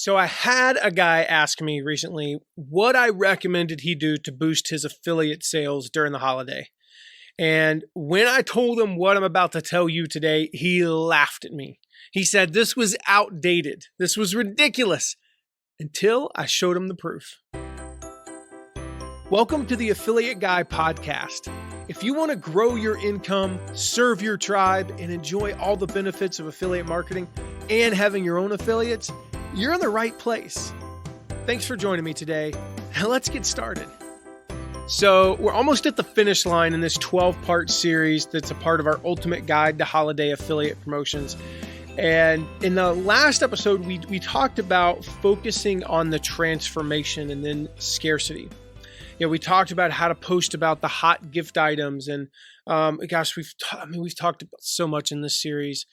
So I had a guy ask me recently what I recommended he do to boost his affiliate sales during the holiday. And when I told him what I'm about to tell you today, he laughed at me. He said this was outdated. This was ridiculous until I showed him the proof. Welcome to the Affiliate Guy podcast. If you want to grow your income, serve your tribe, and enjoy all the benefits of affiliate marketing and having your own affiliates, you're in the right place. Thanks for joining me today. Now let's get started. So we're almost at the finish line in this 12-part series that's a part of our Ultimate Guide to Holiday Affiliate Promotions. And in the last episode, we talked about focusing on the transformation and then scarcity. We talked about how to post about the hot gift items, and we've talked about so much in this series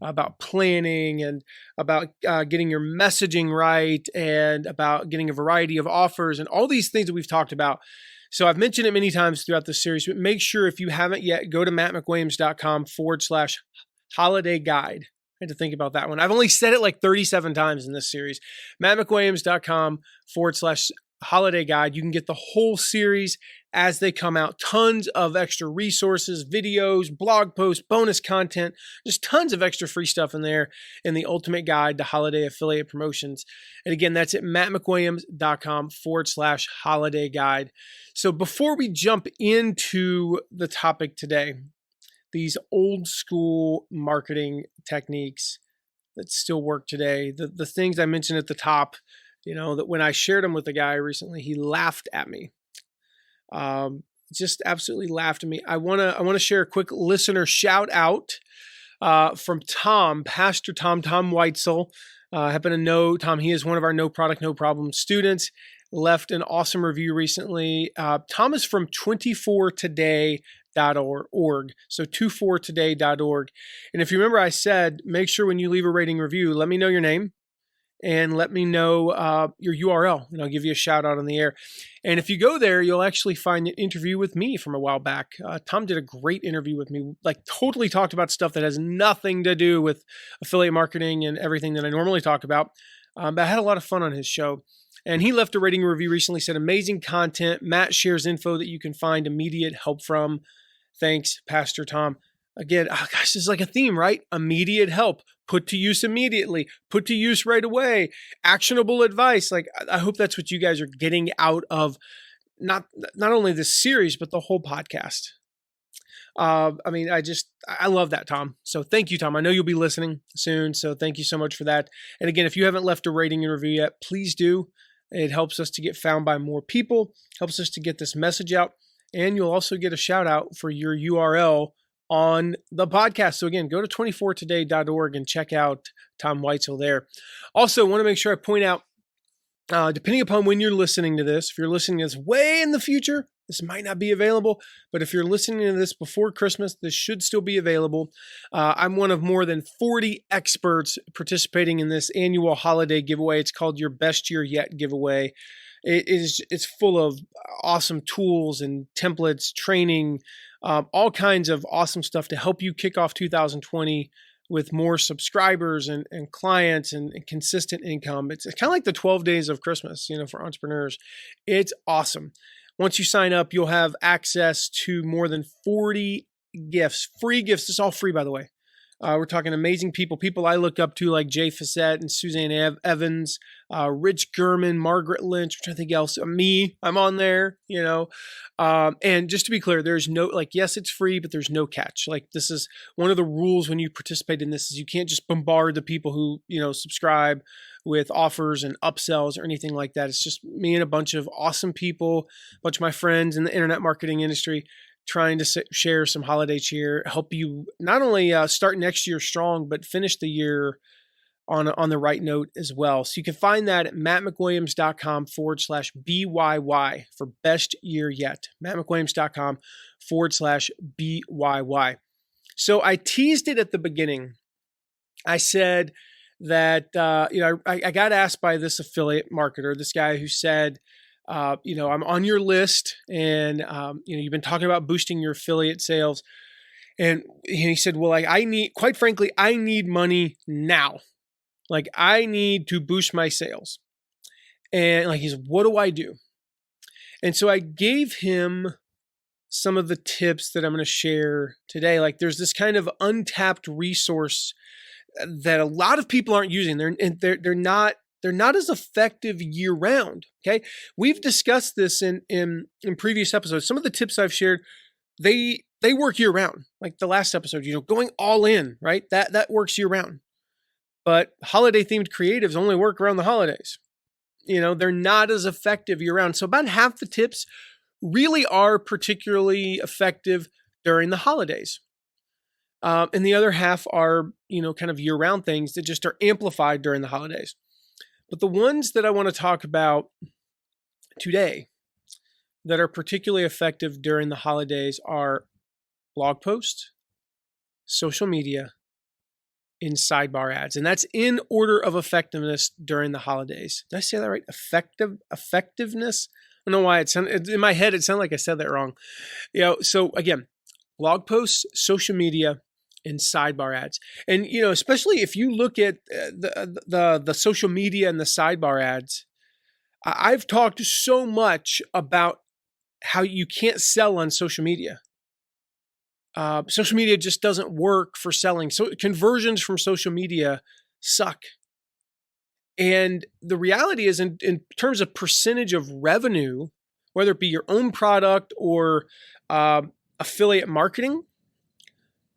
about planning and about getting your messaging right and about getting a variety of offers and all these things that we've talked about. So I've mentioned it many times throughout the series, but make sure if you haven't yet, go to mattmcwilliams.com/holiday guide. I had to think about that one. I've only said it like 37 times in this series. mattmcwilliams.com/holiday guide. You can get the whole series as they come out. Tons of extra resources, videos, blog posts, bonus content, just tons of extra free stuff in there in the Ultimate Guide to Holiday Affiliate Promotions. And again, that's at mattmcwilliams.com/holiday guide. So before we jump into the topic today, these old school marketing techniques that still work today, the things I mentioned at the top, that when I shared them with a guy recently, he laughed at me. Just absolutely laughed at me. I want to share a quick listener shout out from Tom, Pastor Tom Weitzel. I happen to know Tom. He is one of our No Product, No Problem students. Left an awesome review recently. Tom is from 24today.org. So 24today.org. And if you remember, I said, make sure when you leave a rating review, let me know your name and let me know your URL, and I'll give you a shout out on the air. And if you go there, you'll actually find an interview with me from a while back. Tom did a great interview with me, totally talked about stuff that has nothing to do with affiliate marketing and everything that I normally talk about. But I had a lot of fun on his show. And he left a rating review recently, said, amazing content. Matt shares info that you can find immediate help from. Thanks, Pastor Tom. Again, this is like a theme, right? Immediate help, put to use immediately, put to use right away, actionable advice. I hope that's what you guys are getting out of not only this series, but the whole podcast. I love that, Tom. So thank you, Tom. I know you'll be listening soon. So thank you so much for that. And again, if you haven't left a rating and review yet, please do. It helps us to get found by more people, helps us to get this message out. And you'll also get a shout out for your URL on the podcast. So again, go to 24today.org and check out Tom Weitzel there. Also, want to make sure I point out, depending upon when you're listening to this, if you're listening to this way in the future, this might not be available, but if you're listening to this before Christmas, this should still be available. I'm one of more than 40 experts participating in this annual holiday giveaway. It's called Your Best Year Yet giveaway. It's full of awesome tools and templates, training, all kinds of awesome stuff to help you kick off 2020 with more subscribers and clients and consistent income. It's kind of like the 12 days of Christmas, for entrepreneurs. It's awesome. Once you sign up, you'll have access to more than 40 gifts, free gifts. It's all free, by the way. We're talking amazing people I look up to like Jay Facette and Suzanne Evans, Rich German, Margaret Lynch, which I think else, me, I'm on there, and just to be clear, there's no, yes, it's free, but there's no catch. This is one of the rules when you participate in this is you can't just bombard the people who, subscribe with offers and upsells or anything like that. It's just me and a bunch of awesome people, a bunch of my friends in the internet marketing industry, trying to share some holiday cheer, help you not only start next year strong, but finish the year on the right note as well. So you can find that at mattmcwilliams.com/BYY for best year yet. mattmcwilliams.com/BYY. So I teased it at the beginning. I said that, I got asked by this affiliate marketer, this guy who said, I'm on your list and, you've been talking about boosting your affiliate sales. And he said, well, quite frankly, I need money now. Like, I need to boost my sales. And like, he's, what do I do? And so I gave him some of the tips that I'm going to share today. Like, there's this kind of untapped resource that a lot of people aren't using. They're not as effective year round. Okay. We've discussed this in previous episodes. Some of the tips I've shared, they work year round. Like the last episode, going all in, right? That works year round. But holiday themed creatives only work around the holidays. They're not as effective year round. So about half the tips really are particularly effective during the holidays. And the other half are, kind of year round things that just are amplified during the holidays. But the ones that I want to talk about today that are particularly effective during the holidays are blog posts, social media, and sidebar ads. And that's in order of effectiveness during the holidays. Did I say that right? Effectiveness? I don't know why in my head, it sounded like I said that wrong. So again, blog posts, social media, and sidebar ads. And, especially if you look at the social media and the sidebar ads, I've talked so much about how you can't sell on social media. Social media just doesn't work for selling. So conversions from social media suck. And the reality is in terms of percentage of revenue, whether it be your own product or affiliate marketing,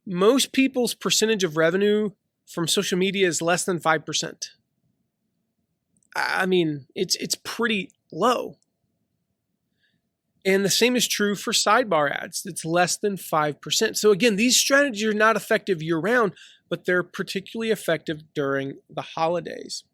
most people's percentage of revenue from social media is less than 5%. I mean, it's pretty low. And the same is true for sidebar ads. It's less than 5%. So again, these strategies are not effective year round, but they're particularly effective during the holidays.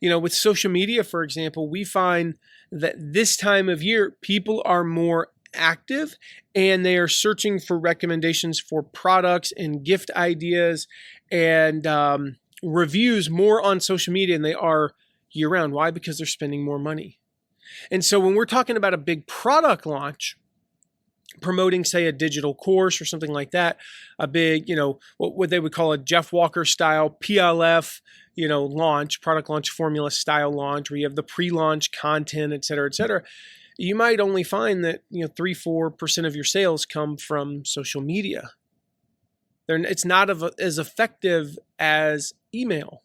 With social media, for example, we find that this time of year, people are more active and they are searching for recommendations for products and gift ideas and reviews more on social media than they are year round. Why? Because they're spending more money. And so when we're talking about a big product launch, promoting, say, a digital course or something like that, a big, what they would call a Jeff Walker style PLF, launch, product launch formula style launch, where you have the pre-launch content, et cetera, you might only find that, 3-4% of your sales come from social media. It's not as effective as email.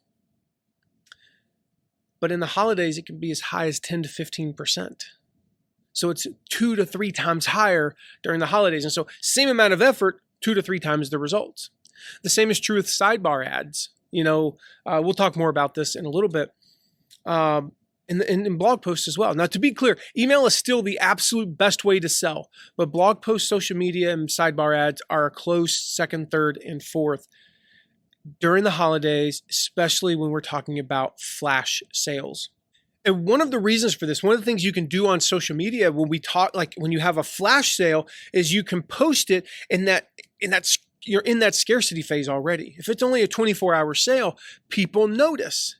But in the holidays, it can be as high as 10 to 15%. So it's 2 to 3 times higher during the holidays. And so same amount of effort, 2 to 3 times the results. The same is true with sidebar ads. We'll talk more about this in a little bit. In blog posts as well. Now, to be clear, email is still the absolute best way to sell, but blog posts, social media, and sidebar ads are a close second, third, and fourth during the holidays, especially when we're talking about flash sales. And one of the reasons for this, one of the things you can do on social media when we talk, like when you have a flash sale, is you can post it you're in that scarcity phase already. If it's only a 24-hour sale, people notice.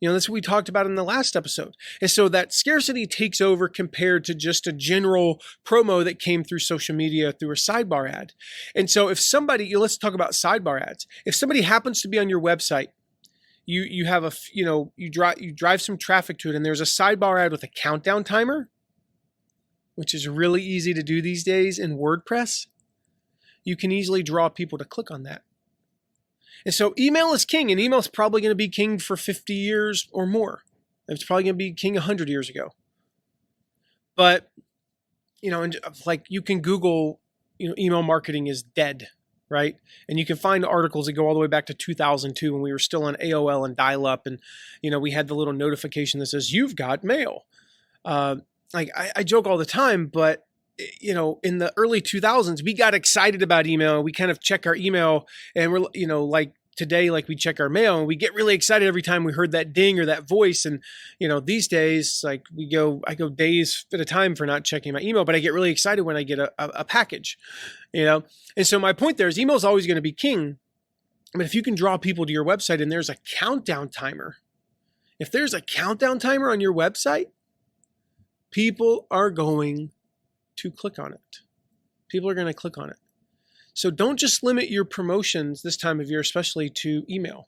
That's what we talked about in the last episode. And so that scarcity takes over compared to just a general promo that came through social media through a sidebar ad. And so if somebody, let's talk about sidebar ads. If somebody happens to be on your website, you have you drive some traffic to it, and there's a sidebar ad with a countdown timer, which is really easy to do these days in WordPress, you can easily draw people to click on that. And so email is king, and email is probably going to be king for 50 years or more. It's probably going to be king 100 years ago. But, like you can Google, email marketing is dead, right? And you can find articles that go all the way back to 2002 when we were still on AOL and dial-up, and, we had the little notification that says, you've got mail. I joke all the time, but in the early 2000s, we got excited about email. We kind of check our email, and we're, like today, like we check our mail, and we get really excited every time we heard that ding or that voice. And, these days, like I go days at a time for not checking my email, but I get really excited when I get a package, And so my point there is email is always going to be king. But if you can draw people to your website and there's a countdown timer, if there's a countdown timer on your website, people are going to click on it. People are going to click on it. So don't just limit your promotions this time of year, especially to email.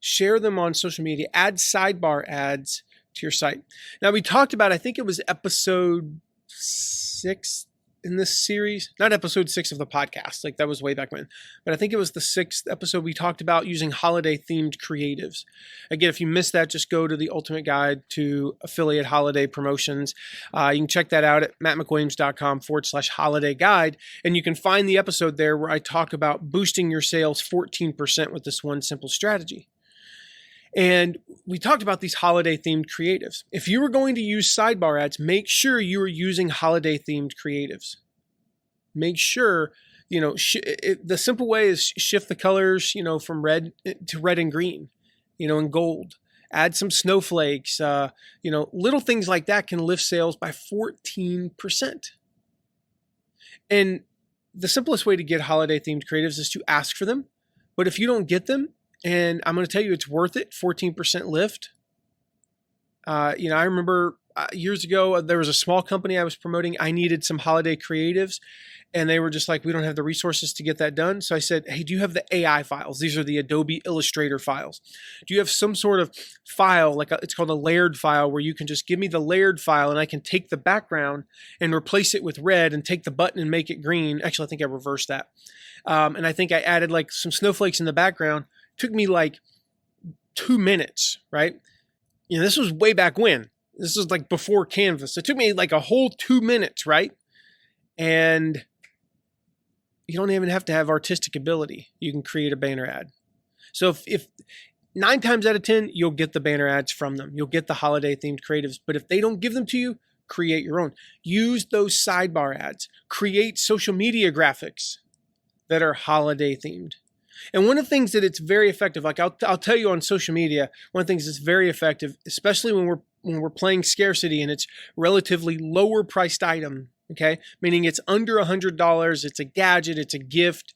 share them on social media, add sidebar ads to your site. Now, we talked about, I think it was episode 6 in this series, not episode 6 of the podcast, like that was way back when, but I think it was the 6th episode. We talked about using holiday themed creatives. Again, if you missed that, just go to the Ultimate Guide to Affiliate Holiday Promotions. You can check that out at mattmcwilliams.com/holiday guide. And you can find the episode there where I talk about boosting your sales 14% with this one simple strategy. And we talked about these holiday themed creatives. If you were going to use sidebar ads, make sure you are using holiday themed creatives. Make sure, the simple way is shift the colors, from red to red and green, and gold. Add some snowflakes, little things like that can lift sales by 14%. And the simplest way to get holiday themed creatives is to ask for them. But if you don't get them, and I'm going to tell you, it's worth it, 14% lift. I remember years ago, there was a small company I was promoting. I needed some holiday creatives, and they were just like, we don't have the resources to get that done. So I said, hey, do you have the AI files? These are the Adobe Illustrator files. Do you have some sort of file, it's called a layered file, where you can just give me the layered file and I can take the background and replace it with red and take the button and make it green? Actually, I think I reversed that. And I think I added some snowflakes in the background. Took me 2 minutes, right? This was way back when. This was before Canvas. It took me a whole 2 minutes, right? And you don't even have to have artistic ability. You can create a banner ad. So if 9 times out of 10, you'll get the banner ads from them. You'll get the holiday themed creatives. But if they don't give them to you, create your own. Use those sidebar ads. Create social media graphics that are holiday themed. And one of the things that it's very effective, I'll tell you on social media, one of the things that's very effective, especially when we're playing scarcity and it's relatively lower priced item, okay? Meaning it's under $100, it's a gadget, it's a gift,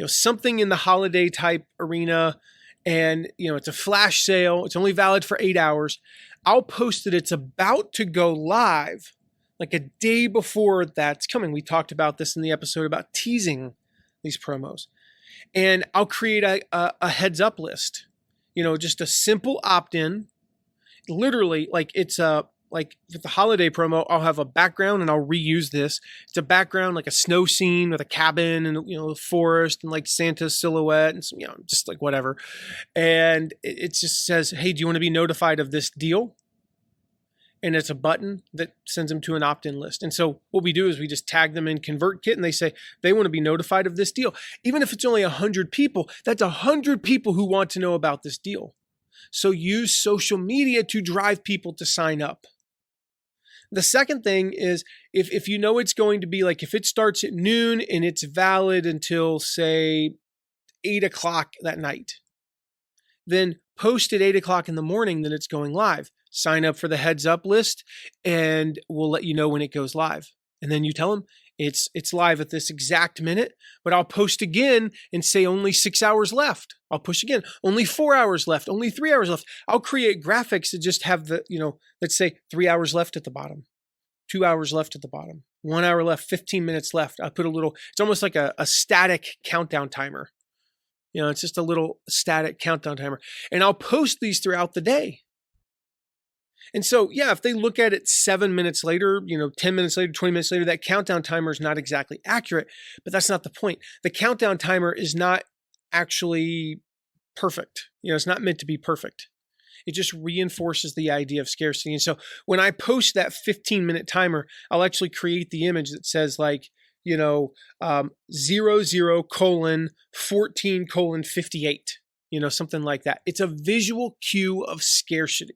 something in the holiday type arena, and it's a flash sale, it's only valid for 8 hours. I'll post that it's about to go live a day before that's coming. We talked about this in the episode about teasing these promos. And I'll create a heads up list, just a simple opt-in. Literally, it's with the holiday promo, I'll have a background and I'll reuse this. It's a background like a snow scene with a cabin and a forest and Santa's silhouette and some, just whatever. And it just says, hey, do you want to be notified of this deal? And it's a button that sends them to an opt-in list. And so what we do is we just tag them in ConvertKit and they say they want to be notified of this deal. Even if it's only 100 people, that's 100 people who want to know about this deal. So use social media to drive people to sign up. The second thing is if it's going to be if it starts at noon and it's valid until say 8 o'clock that night, then post at 8 o'clock in the morning that it's going live. Sign up for the heads up list and we'll let you know when it goes live. And then you tell them it's live at this exact minute, but I'll post again and say only 6 hours left. I'll push again, only 4 hours left, only 3 hours left. I'll create graphics that just have let's say 3 hours left at the bottom, 2 hours left at the bottom, 1 hour left, 15 minutes left. I put it's almost like a static countdown timer. It's just a little static countdown timer. And I'll post these throughout the day. And so, if they look at it 7 minutes later, 10 minutes later, 20 minutes later, that countdown timer is not exactly accurate, but that's not the point. The countdown timer is not actually perfect. It's not meant to be perfect. It just reinforces the idea of scarcity. And so when I post that 15-minute timer, I'll actually create the image that says 00:14:58. Something like that. It's a visual cue of scarcity.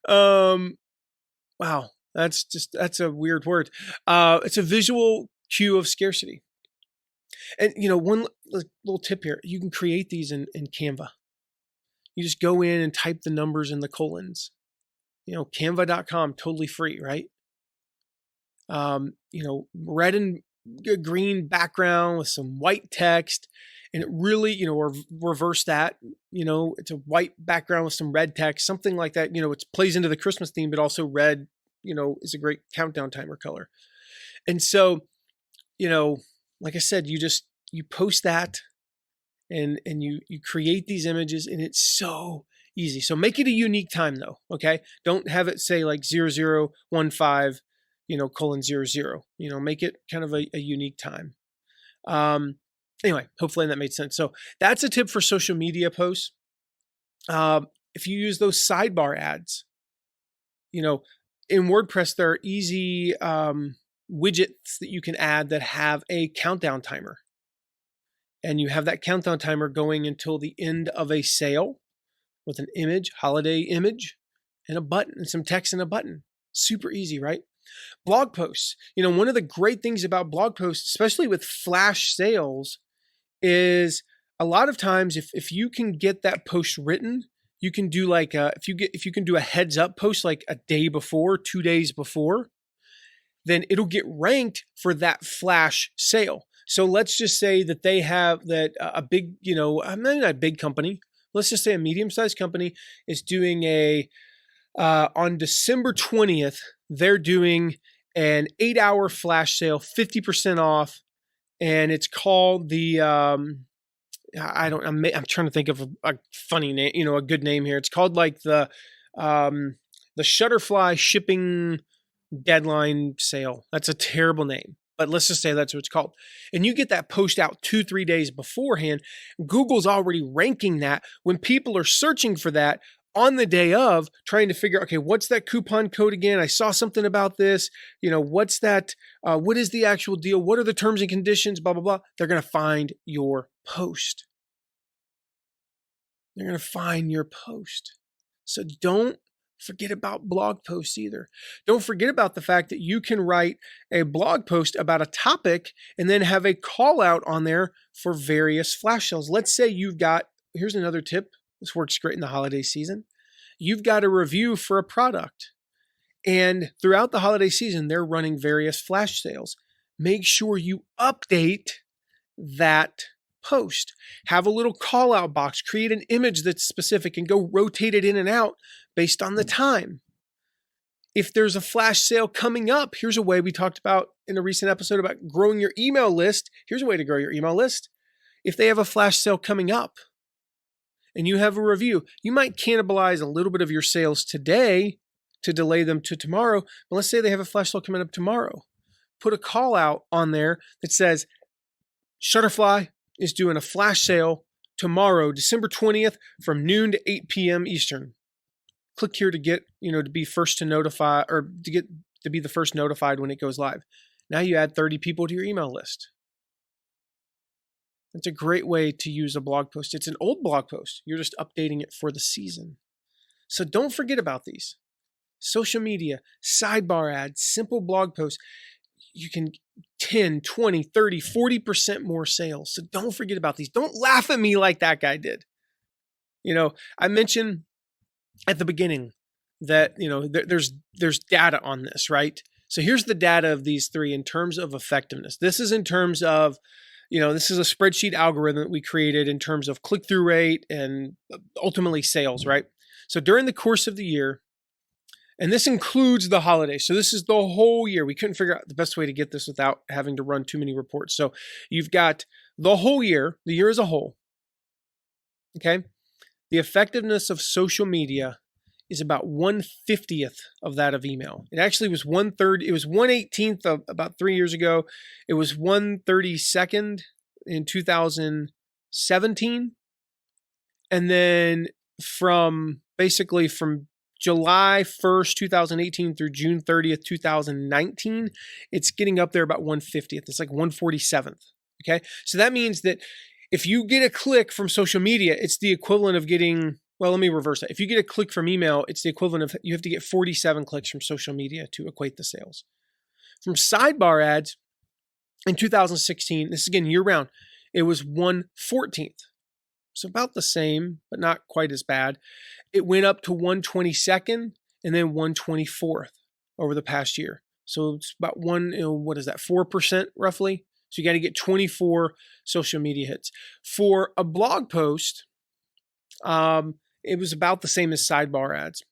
Wow, that's a weird word. It's a visual cue of scarcity. And one little tip here: you can create these in Canva. You just go in and type the numbers in the colons. Canva.com, totally free, right? Red and green background with some white text. And it really, or reverse that, it's a white background with some red text, something like that. It plays into the Christmas theme, but also red, is a great countdown timer color. And so, like I said, you post that and you create these images, and it's so easy. So make it a unique time though. Okay. Don't have it say like 0015, :00. Make it kind of a unique time. Anyway, hopefully that made sense. So that's a tip for social media posts. If you use those sidebar ads, in WordPress, there are easy widgets that you can add that have a countdown timer. And you have that countdown timer going until the end of a sale with an image, holiday image, and a button, and some text and a button. Super easy, right? Blog posts. One of the great things about blog posts, especially with flash sales, is a lot of times if you can get that post written, you can do like if you can do a heads up post like a day before, 2 days before, then it'll get ranked for that flash sale. So let's just say that they have that a big, maybe not a big company. Let's just say a medium-sized company is doing on December 20th, they're doing an 8-hour flash sale, 50% off. And it's called the, I'm trying to think of a funny name, a good name here. It's called like the Shutterfly shipping deadline sale. That's a terrible name, but let's just say that's what it's called. And you get that post out 2-3 days beforehand. Google's already ranking that when people are searching for that on the day of, trying to figure, okay, what's that coupon code again? I saw something about this. What's that? What is the actual deal? What are the terms and conditions? Blah, blah, blah. They're going to find your post. They're going to find your post. So don't forget about blog posts either. Don't forget about the fact that you can write a blog post about a topic and then have a call out on there for various flash sales. Let's say here's another tip. This works great in the holiday season. You've got a review for a product, and throughout the holiday season, they're running various flash sales. Make sure you update that post. Have a little call out box, create an image that's specific, and go rotate it in and out based on the time. If there's a flash sale coming up, here's a way we talked about in a recent episode about growing your email list. Here's a way to grow your email list. If they have a flash sale coming up, and you have a review, you might cannibalize a little bit of your sales today to delay them to tomorrow. But let's say they have a flash sale coming up tomorrow. Put a call out on there that says, Shutterfly is doing a flash sale tomorrow, December 20th from noon to 8 p.m. Eastern. Click here to get, to be first to notify, or to be the first notified when it goes live. Now you add 30 people to your email list. It's a great way to use a blog post. It's an old blog post. You're just updating it for the season. So don't forget about these. Social media, sidebar ads, simple blog posts. You can 10, 20, 30, 40% more sales. So don't forget about these. Don't laugh at me like that guy did. I mentioned at the beginning that, there's data on this, right? So here's the data of these three in terms of effectiveness. This is in terms of this is a spreadsheet algorithm that we created in terms of click-through rate and ultimately sales, right? So during the course of the year, and this includes the holidays. So this is the whole year. We couldn't figure out the best way to get this without having to run too many reports. So you've got the whole year, the year as a whole. Okay. The effectiveness of social media is about 1/50th of that of email. It actually was 1/3. It was 1/18th of about 3 years ago. It was 1/32nd in 2017. And then from July 1st, 2018 through June 30th, 2019, it's getting up there about 1/50th. It's like 1/47th. Okay. So that means that if you get a click from social media, it's the equivalent of getting, well, let me reverse that. If you get a click from email, it's the equivalent of, you have to get 47 clicks from social media to equate the sales. From sidebar ads in 2016, this is again year round, it was 1/14th. So about the same, but not quite as bad. It went up to 1/22nd and then 1/24th over the past year. So it's about 4% roughly. So you got to get 24 social media hits. For a blog post, it was about the same as sidebar ads.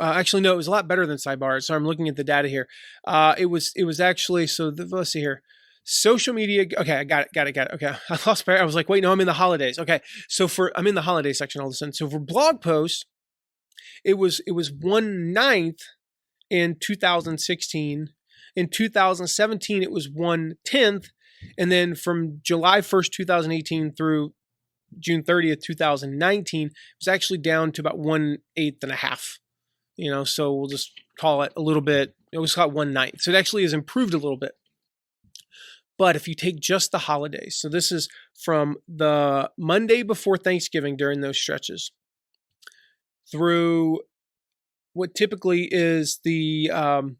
Actually, no, it was a lot better than sidebar ads. So I'm looking at the data here. It was actually, let's see here. social media. Okay, I got it. Okay, I lost my. I was like, wait, no, I'm in the holidays. Okay, so I'm in the holiday section all of a sudden. So for blog posts, it was 1/9 in 2016. In 2017, it was 1/10, and then from July 1st, 2018 through June 30th, 2019, it was actually down to about 1/8.5. So we'll just call it a little bit. It was called 1/9. So it actually has improved a little bit. But if you take just the holidays, so this is from the Monday before Thanksgiving during those stretches through what typically is the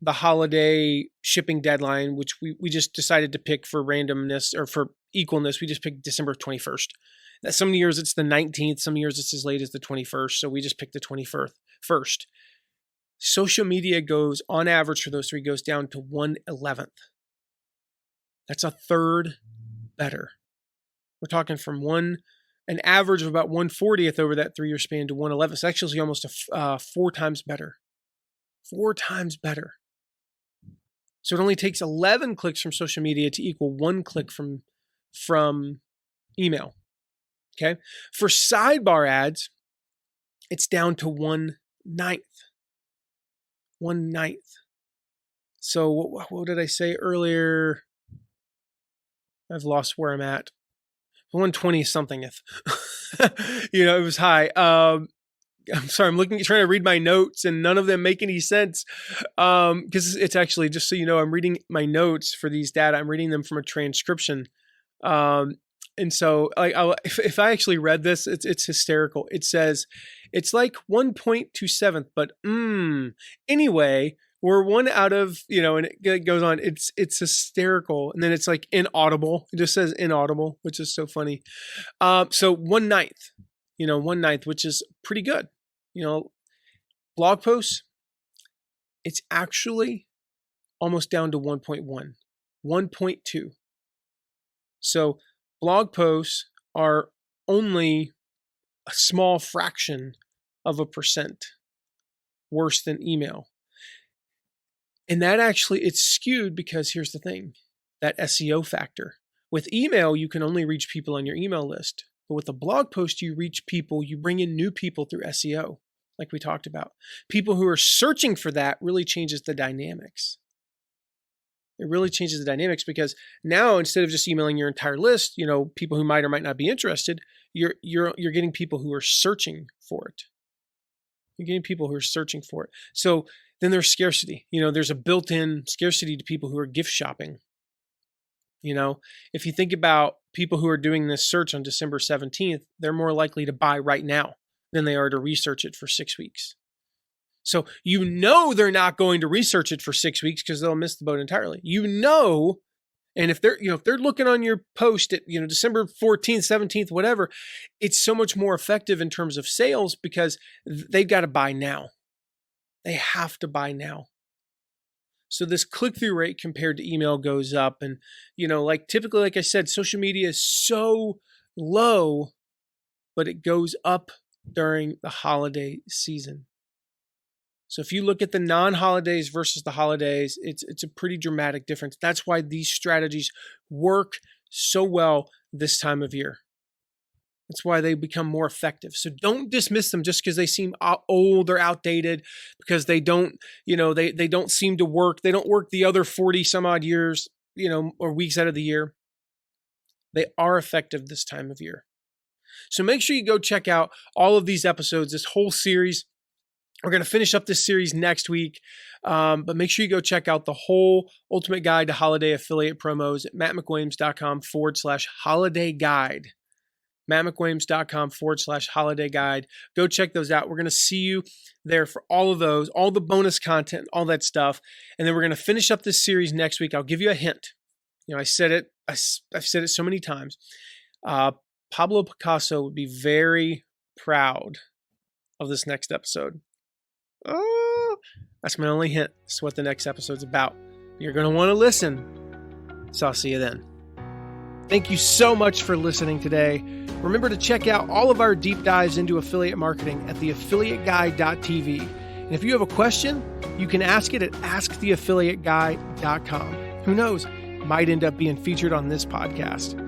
holiday shipping deadline, which we just decided to pick for randomness or for equalness. We just picked December 21st. Some years it's the 19th, some years it's as late as the 21st. So we just picked the 21st. Social media goes, on average for those three, goes down to 1/11. That's a third better. We're talking from an average of about 1/40th over that 3-year span to 1/11. It's actually almost 4 times better. 4 times better. So it only takes 11 clicks from social media to equal 1 click from email. Okay. For sidebar ads, it's down to 1/9. 1/9. So what did I say earlier? I've lost where I'm at. 120 something. It was high. I'm sorry. I'm trying to read my notes, and none of them make any sense. Because it's actually, just so you know, I'm reading my notes for these data. I'm reading them from a transcription. And so, if I actually read this, it's hysterical. It says it's like 1.27th, but anyway, we're 1 out of, and it goes on. It's hysterical, and then it's like inaudible. It just says inaudible, which is so funny. So 1/9, 1/9, which is pretty good. Blog posts, it's actually almost down to 1.1, 1.2. So blog posts are only a small fraction of a percent worse than email. And that actually, it's skewed because here's the thing, that SEO factor. With email, you can only reach people on your email list. But with a blog post, you reach people, you bring in new people through SEO, like we talked about. People who are searching for that really changes the dynamics. It really changes the dynamics because now, instead of just emailing your entire list, people who might or might not be interested, you're getting people who are searching for it. You're getting people who are searching for it. So then there's scarcity. There's a built-in scarcity to people who are gift shopping. If you think about people who are doing this search on December 17th, they're more likely to buy right now than they are to research it for 6 weeks. So they're not going to research it for 6 weeks because they'll miss the boat entirely. And if they're looking on your post at December 14th, 17th, whatever, it's so much more effective in terms of sales because they've got to buy now. They have to buy now. So this click-through rate compared to email goes up. And, typically, like I said, social media is so low, but it goes up during the holiday season. So if you look at the non-holidays versus the holidays, it's a pretty dramatic difference. That's why these strategies work so well this time of year. That's why they become more effective. So don't dismiss them just because they seem old or outdated, because they don't, they don't seem to work. They don't work the other 40 some odd years, or weeks out of the year. They are effective this time of year. So make sure you go check out all of these episodes, this whole series. We're going to finish up this series next week, but make sure you go check out the whole Ultimate Guide to Holiday Affiliate Promos at mattmcwilliams.com/holiday guide. mattmcwilliams.com/holiday guide. Go check those out. We're going to see you there for all of those, all the bonus content, all that stuff. And then we're going to finish up this series next week. I'll give you a hint. I've said it so many times. Pablo Picasso would be very proud of this next episode. Oh, that's my only hint. That's what the next episode's about. You're going to want to listen. So I'll see you then. Thank you so much for listening today. Remember to check out all of our deep dives into affiliate marketing at theaffiliateguy.tv. And if you have a question, you can ask it at asktheaffiliateguy.com. Who knows? might end up being featured on this podcast.